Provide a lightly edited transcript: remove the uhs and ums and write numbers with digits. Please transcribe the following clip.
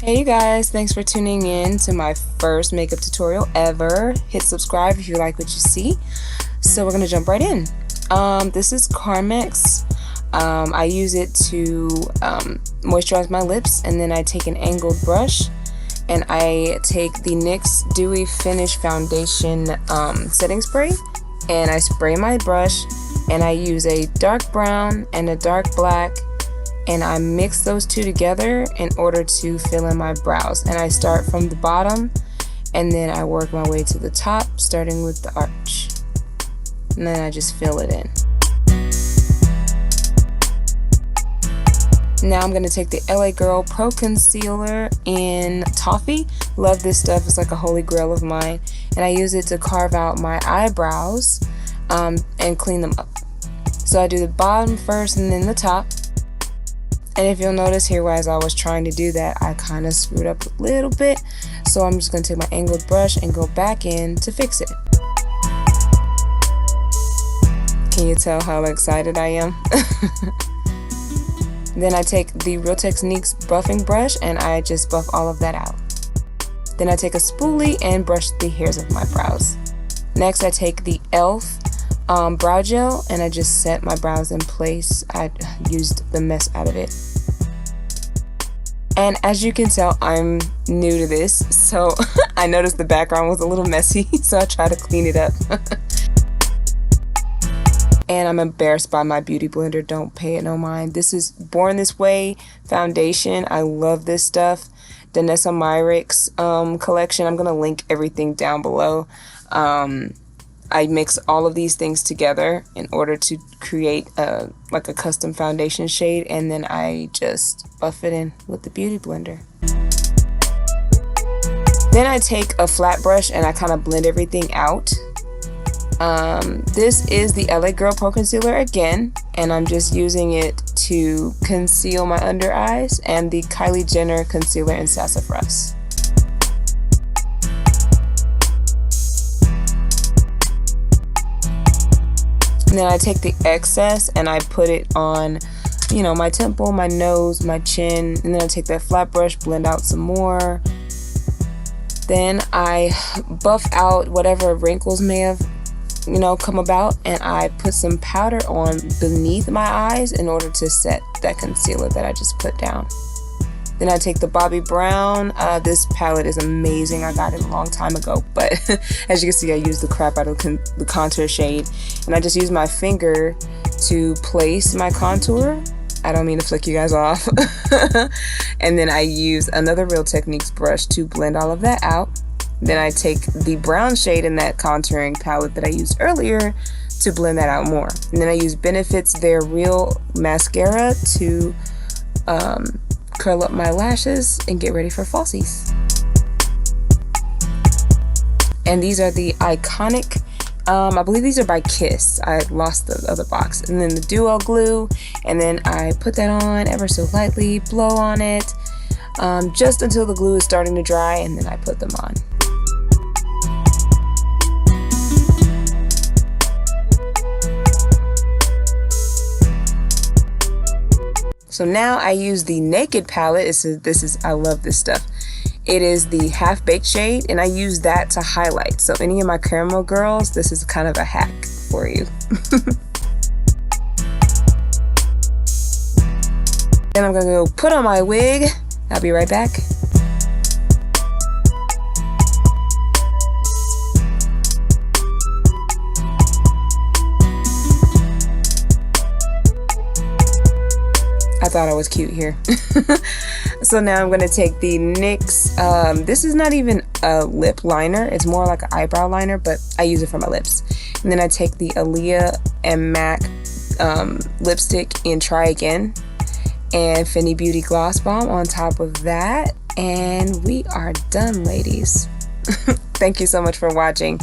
Hey you guys, thanks for tuning in to my first makeup tutorial ever. Hit subscribe if you like what you see. So we're gonna jump right in. This is Carmex. I use it to moisturize my lips, and then I take an angled brush and I take the NYX Dewy Finish Foundation setting spray, and I spray my brush, and I use a dark brown and a dark black, and I mix those two together in order to fill in my brows. And I start from the bottom and then I work my way to the top, starting with the arch, and then I just fill it in. Now I'm going to take the LA Girl Pro Concealer in Toffee. Love this stuff, it's like a holy grail of mine, and I use it to carve out my eyebrows and clean them up. So I do the bottom first and then the top. And if you'll notice here, as I was trying to do that, I kind of screwed up a little bit. So I'm just going to take my angled brush and go back in to fix it. Can you tell how excited I am? Then I take the Real Techniques buffing brush and I just buff all of that out. Then I take a spoolie and brush the hairs of my brows. Next I take the e.l.f. brow gel and I just set my brows in place. I used the mess out of it. And as you can tell, I'm new to this, so I noticed the background was a little messy, so I tried to clean it up. And I'm embarrassed by my beauty blender, don't pay it no mind. This is Born This Way foundation. I love this stuff. Danessa Myricks collection. I'm gonna link everything down below. I mix all of these things together in order to create like a custom foundation shade, and then I just buff it in with the beauty blender. Then I take a flat brush and I kind of blend everything out. This is the LA Girl Pro Concealer again, and I'm just using it to conceal my under eyes, and the Kylie Jenner Concealer in Sassafras. And then I take the excess and I put it on, you know, my temple, my nose, my chin, and then I take that flat brush, blend out some more. Then I buff out whatever wrinkles may have, you know, come about, and I put some powder on beneath my eyes in order to set that concealer that I just put down. Then I take the Bobbi Brown. This palette is amazing. I got it a long time ago, but as you can see, I used the crap out of the contour shade, and I just use my finger to place my contour. I don't mean to flick you guys off. And then I use another Real Techniques brush to blend all of that out. Then I take the brown shade in that contouring palette that I used earlier to blend that out more. And then I use Benefit's Their Real Mascara to curl up my lashes and get ready for falsies. And these are the iconic, I believe these are by Kiss. I lost the other box. And then the Duo Glue, and then I put that on ever so lightly, blow on it, just until the glue is starting to dry, and then I put them on. So now I use the Naked palette. I love this stuff. It is the Half Baked shade, and I use that to highlight. So any of my caramel girls, this is kind of a hack for you. Then I'm gonna go put on my wig. I'll be right back. I thought I was cute here. So now I'm going to take the NYX, this is not even a lip liner, it's more like an eyebrow liner, but I use it for my lips. And then I take the Aaliyah and MAC lipstick in Try Again, and Fenty Beauty Gloss Bomb on top of that, and we are done, ladies. Thank you so much for watching.